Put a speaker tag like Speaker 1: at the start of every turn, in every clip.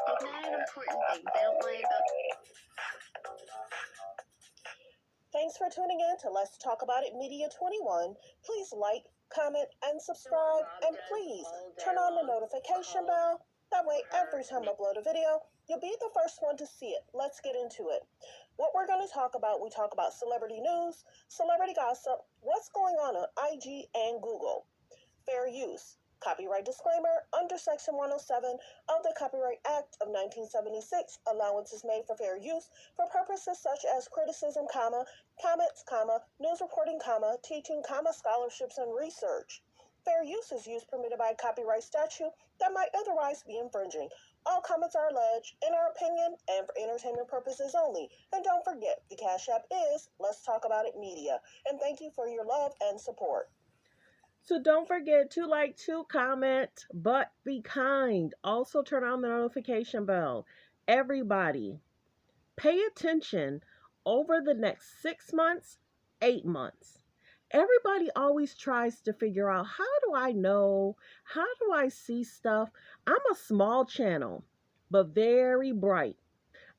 Speaker 1: It's not an important thing. They don't lie about.
Speaker 2: Thanks for tuning in to Let's Talk About It Media 21. Please like, comment, and subscribe. And please turn on the notification bell. That way, every time I upload a video, you'll be the first one to see it. Let's get into it. What we're going to talk about, we talk about celebrity news, celebrity gossip, what's going on IG and Google, fair use, copyright disclaimer, under Section 107 of the Copyright Act of 1976, allowances made for fair use for purposes such as criticism, comments, news reporting, teaching, scholarships, and research. Fair use is use permitted by copyright statute that might otherwise be infringing. All comments are alleged in our opinion and for entertainment purposes only. And don't forget, the Cash App is Let's Talk About It Media. And thank you for your love and support.
Speaker 3: So don't forget to like, to comment, but be kind. Also turn on the notification bell. Everybody, pay attention over the next 6 months, 8 months. Everybody always tries to figure out, how do I know? How do I see stuff? I'm a small channel, but very bright.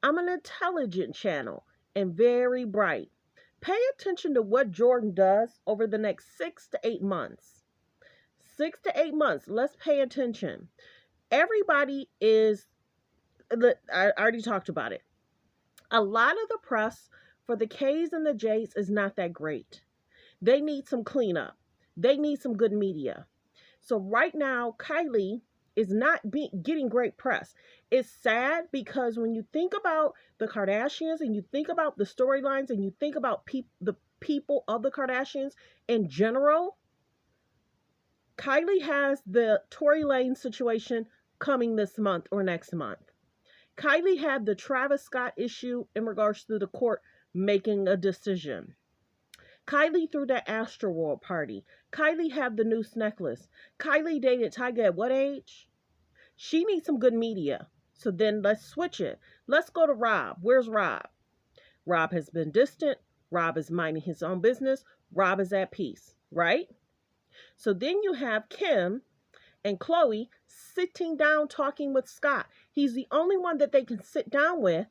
Speaker 3: I'm an intelligent channel and very bright. Pay attention to what Jordyn does over the next 6 to 8 months. 6 to 8 months. Let's pay attention. Everybody is, I already talked about it. A lot of the press for the K's and the J's is not that great. They need some cleanup. They need some good media. So right now, Kylie is not getting great press. It's sad because when you think about the Kardashians and you think about the storylines and you think about the people of the Kardashians in general, Kylie has the Tory Lanez situation coming this month or next month. Kylie had the Travis Scott issue in regards to the court making a decision. Kylie threw that Astroworld party. Kylie had the noose necklace. Kylie dated Tyga at what age? She needs some good media. So then let's switch it. Let's go to Rob. Where's Rob? Rob has been distant. Rob is minding his own business. Rob is at peace, right? So then you have Kim and Khloe sitting down talking with Scott. He's the only one that they can sit down with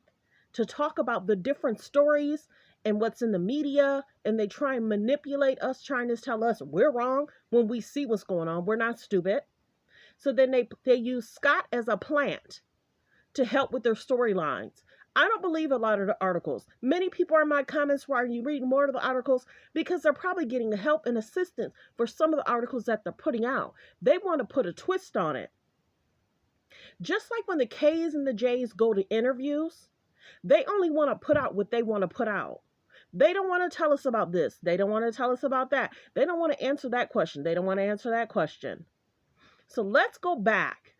Speaker 3: to talk about the different stories and what's in the media, and they try and manipulate us, trying to tell us we're wrong when we see what's going on. We're not stupid. So then they use Scott as a plant to help with their storylines. I don't believe a lot of the articles. Many people are in my comments why are you reading more of the articles? Because they're probably getting help and assistance for some of the articles that they're putting out. They want to put a twist on it. Just like when the K's and the J's go to interviews, they only want to put out what they want to put out. They don't want to tell us about this. They don't want to tell us about that. They don't want to answer that question. They don't want to answer that question. So let's go back.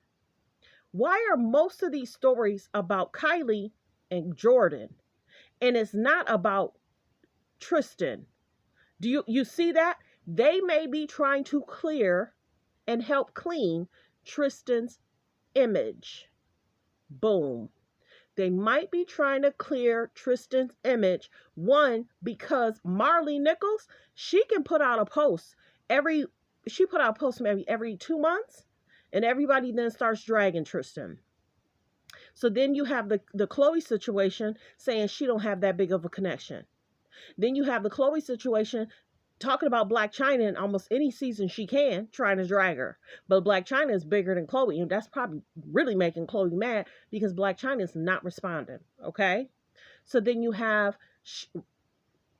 Speaker 3: Why are most of these stories about Kylie and Jordyn? And it's not about Tristan. Do you see that? They may be trying to clear and help clean Tristan's image. Boom. They might be trying to clear Tristan's image. One, because Marley Nichols, she can put out a post maybe every 2 months, and everybody then starts dragging Tristan. So then you have the Khloe situation saying she don't have that big of a connection. Then you have the Khloe situation talking about Black China in almost any season she can, trying to drag her. But Black China is bigger than Khloe, and that's probably really making Khloe mad because Black China is not responding, okay? So then you have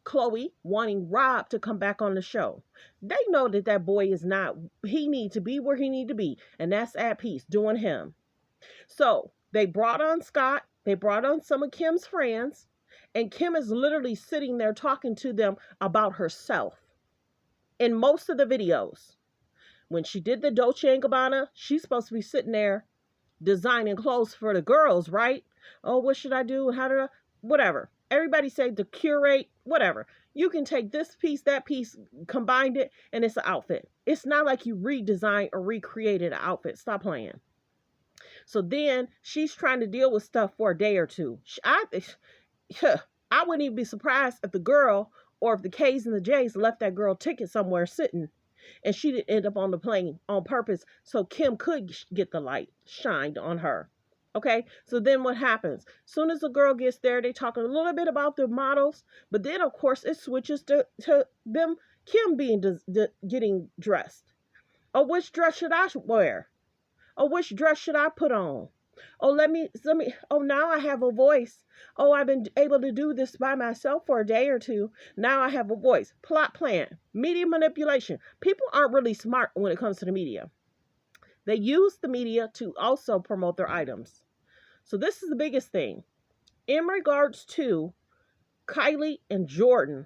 Speaker 3: Khloe wanting Rob to come back on the show. They know that boy is not, he needs to be where he need to be, and that's at peace, doing him. So they brought on Scott, they brought on some of Kim's friends, and Kim is literally sitting there talking to them about herself. In most of the videos, when she did the Dolce & Gabbana, she's supposed to be sitting there designing clothes for the girls, right? Oh, what should I do? How do I? Whatever. Everybody say to curate, whatever. You can take this piece, that piece, combined it, and it's an outfit. It's not like you redesigned or recreated an outfit. Stop playing. So then she's trying to deal with stuff for a day or two. I wouldn't even be surprised if the girl or if the K's and the J's left that girl ticket somewhere sitting and she didn't end up on the plane on purpose so Kim could get the light shined on her. Okay, so then what happens? Soon as the girl gets there, they talk a little bit about the models, but then of course it switches to them Kim being getting dressed. Oh, which dress should I wear? Oh, which dress should I put on? Oh, let me. Oh, now I have a voice. Oh, I've been able to do this by myself for a day or two. Now I have a voice. Plot plan, media manipulation. People aren't really smart when it comes to the media. They use the media to also promote their items. So this is the biggest thing. In regards to Kylie and Jordyn,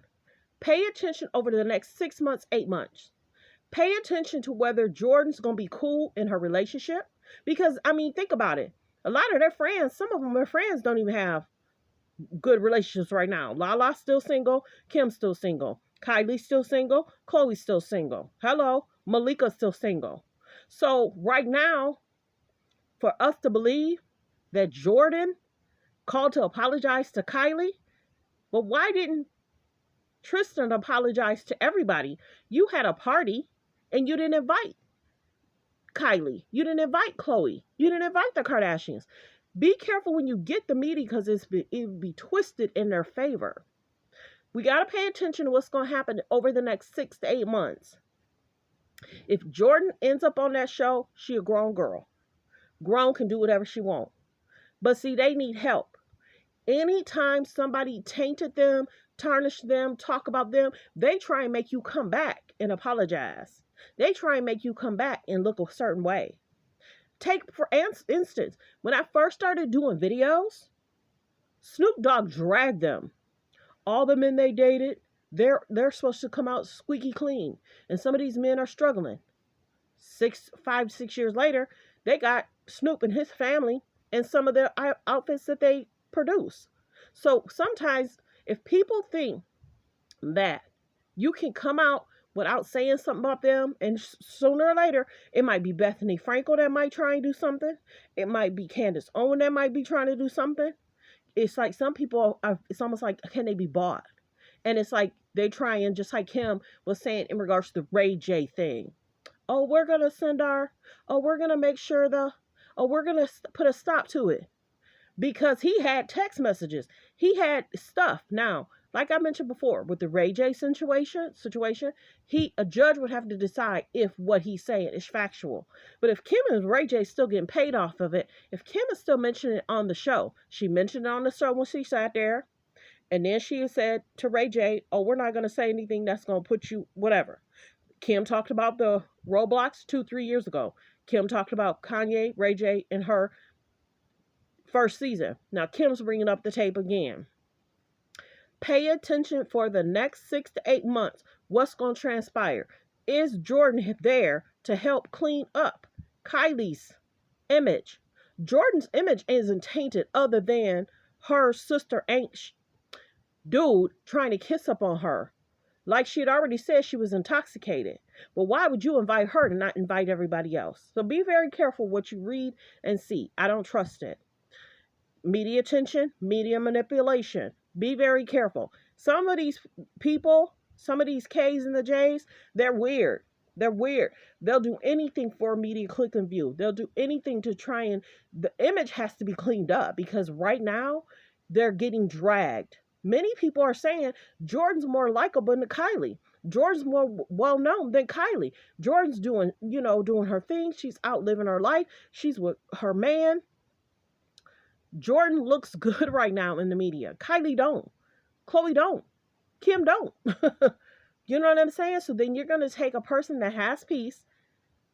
Speaker 3: pay attention over the next 6 months, 8 months. Pay attention to whether Jordyn's going to be cool in her relationship. Because, I mean, think about it. A lot of their friends, some of them, their friends don't even have good relationships right now. Lala's still single. Kim's still single. Kylie's still single. Chloe's still single. Hello. Malika's still single. So right now, for us to believe that Jordyn called to apologize to Kylie, but why didn't Tristan apologize to everybody? You had a party and you didn't invite Kylie. You didn't invite Chloe. You didn't invite the Kardashians. Be careful when you get the media because it'll be twisted in their favor. We got to pay attention to what's going to happen over the next 6 to 8 months. If Jordyn ends up on that show, she a grown girl. Grown can do whatever she wants. But see, they need help. Anytime somebody tainted them, tarnished them, talk about them, they try and make you come back and apologize. They try and make you come back and look a certain way. Take, for instance, when I first started doing videos, Snoop Dogg dragged them. All the men they dated, they're supposed to come out squeaky clean. And some of these men are struggling. 5, 6 years later, they got Snoop and his family and some of their outfits that they produce. So sometimes if people think that you can come out without saying something about them, and sooner or later, it might be Bethany Frankel that might try and do something. It might be Candace Owen that might be trying to do something. It's like some people it's almost like, can they be bought? And it's like they try and, just like Kim was saying in regards to the Ray J thing. Oh, we're going to make sure we're going to put a stop to it. Because he had text messages. He had stuff. Now, like I mentioned before, with the Ray J situation, a judge would have to decide if what he's saying is factual. But if Kim and Ray J still getting paid off of it, if Kim is still mentioning it on the show, she mentioned it on the show when she sat there, and then she said to Ray J, oh, we're not going to say anything that's going to put you, whatever. Kim talked about the Roblox 2-3 years ago. Kim talked about Kanye, Ray J, and her first season. Now Kim's bringing up the tape again. Pay attention for the next 6 to 8 months. What's going to transpire? Is Jordyn there to help clean up Kylie's image? Jordyn's image isn't tainted other than her sister dude trying to kiss up on her. Like she had already said, she was intoxicated. But why would you invite her to not invite everybody else? So be very careful what you read and see. I don't trust it. Media attention, media manipulation. Be very careful. Some of these people, some of these K's and the J's, they're weird. They're weird. They'll do anything for a media click and view. They'll do anything to try and, the image has to be cleaned up because right now they're getting dragged. Many people are saying Jordyn's more likable than Kylie. Jordyn's more well known than Kylie. Jordyn's doing her thing. She's out living her life. She's with her man. Jordyn looks good right now in the media. Kylie don't. Chloe don't. Kim don't. You know what I'm saying? So then you're going to take a person that has peace,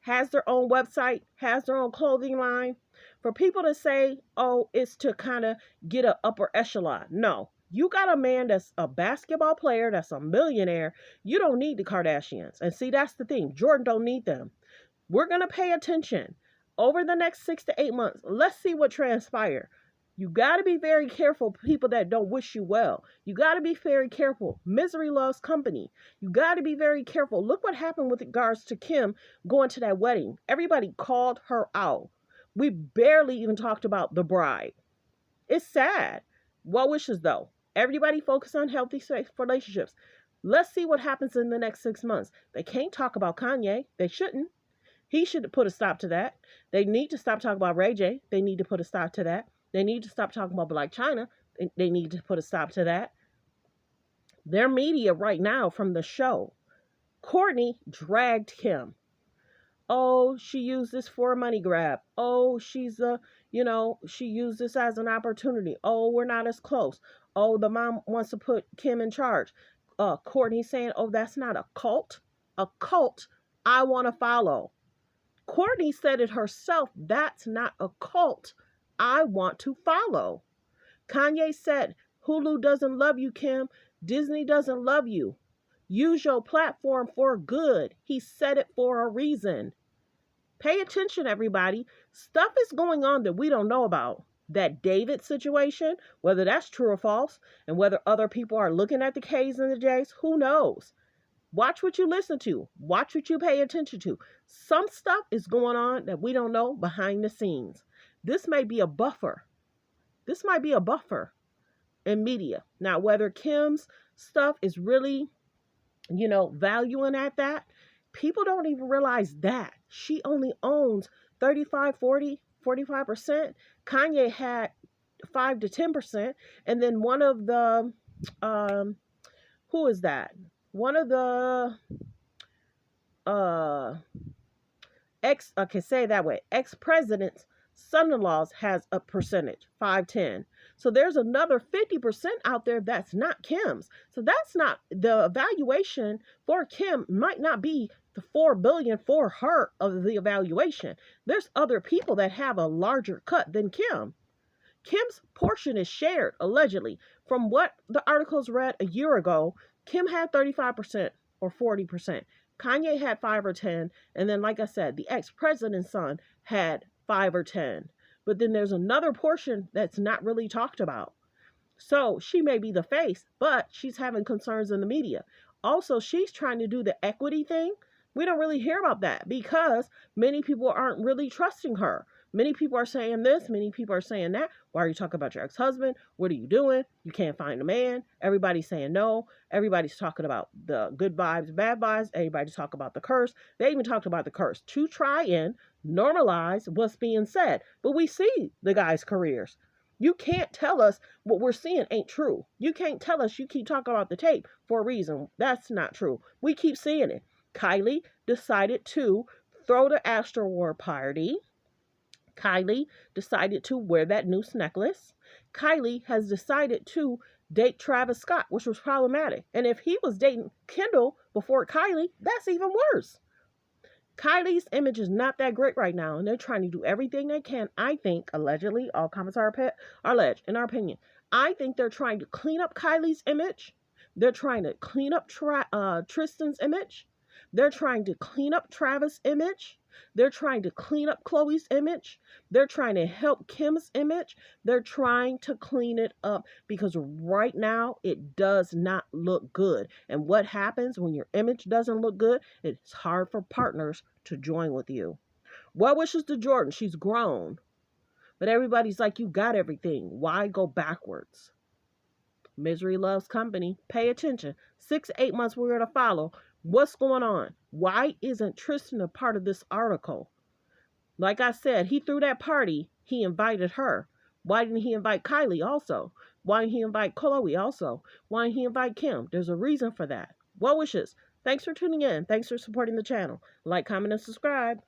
Speaker 3: has their own website, has their own clothing line. For people to say, oh, it's to kind of get an upper echelon. No. You got a man that's a basketball player, that's a millionaire. You don't need the Kardashians. And see, that's the thing. Jordyn don't need them. We're going to pay attention. Over the next 6 to 8 months, let's see what transpires. You got to be very careful, people that don't wish you well. You got to be very careful. Misery loves company. You got to be very careful. Look what happened with regards to Kim going to that wedding. Everybody called her out. We barely even talked about the bride. It's sad. Well wishes, though. Everybody focus on healthy relationships. Let's see what happens in the next 6 months. They can't talk about Kanye. They shouldn't. He should put a stop to that. They need to stop talking about Ray J. They need to put a stop to that. They need to stop talking about Black China. They need to put a stop to that. Their media right now from the show, Kourtney dragged Kim. Oh, she used this for a money grab. Oh, she's she used this as an opportunity. Oh, we're not as close. Oh, the mom wants to put Kim in charge. Kourtney saying, oh, that's not a cult. A cult I want to follow. Kourtney said it herself. That's not a cult I want to follow. Kanye said, Hulu doesn't love you, Kim. Disney doesn't love you. Use your platform for good. He said it for a reason. Pay attention, everybody. Stuff is going on that we don't know about. That David situation, whether that's true or false, and whether other people are looking at the K's and the J's, who knows? Watch what you listen to. Watch what you pay attention to. Some stuff is going on that we don't know behind the scenes. This may be a buffer. This might be a buffer in media. Now, whether Kim's stuff is really, valuing at that, people don't even realize that. She only owns 35, 40, 45%. Kanye had 5 to 10%. And then one of the, who is that? One of the, ex-president's son-in-laws has a percentage, 5-10. So there's another 50% out there that's not Kim's. So that's not, the evaluation for Kim might not be the $4 billion for her of the evaluation. There's other people that have a larger cut than Kim. Kim's portion is shared, allegedly. From what the articles read a year ago, Kim had 35% or 40%. Kanye had 5 or 10. And then, like I said, the ex-president's son had 5 or 10. But then there's another portion that's not really talked about. So she may be the face, but she's having concerns in the media. Also, she's trying to do the equity thing. We don't really hear about that because many people aren't really trusting her. Many people are saying this, many people are saying that. Why are you talking about your ex-husband? What are you doing? You can't find a man. Everybody's saying no. Everybody's talking about the good vibes, bad vibes. Everybody's talking about the curse. They even talked about the curse to try and normalize what's being said. But we see the guys' careers. You can't tell us what we're seeing ain't true. You can't tell us you keep talking about the tape for a reason. That's not true. We keep seeing it. Kylie decided to throw the Astroworld party. Kylie decided to wear that noose necklace. Kylie has decided to date Travis Scott, which was problematic. And if he was dating Kendall before Kylie, that's even worse. Kylie's image is not that great right now, and they're trying to do everything they can. I think, allegedly, all comments are alleged, in our opinion. I think they're trying to clean up Kylie's image. They're trying to clean up Tristan's image. They're trying to clean up Travis' image. They're trying to clean up Chloe's image. They're trying to help Kim's image. They're trying to clean it up because right now it does not look good. And what happens when your image doesn't look good? It's hard for partners to join with you. Well wishes to Jordyn. She's grown. But everybody's like, you got everything. Why go backwards? Misery loves company. Pay attention. 6 to 8 months we're going to follow. What's going on? Why isn't Tristan a part of this article? Like I said, he threw that party. He invited her. Why didn't he invite Kylie also? Why didn't he invite Chloe also? Why didn't he invite Kim? There's a reason for that. Well wishes. Thanks for tuning in. Thanks for supporting the channel. Like, comment, and subscribe.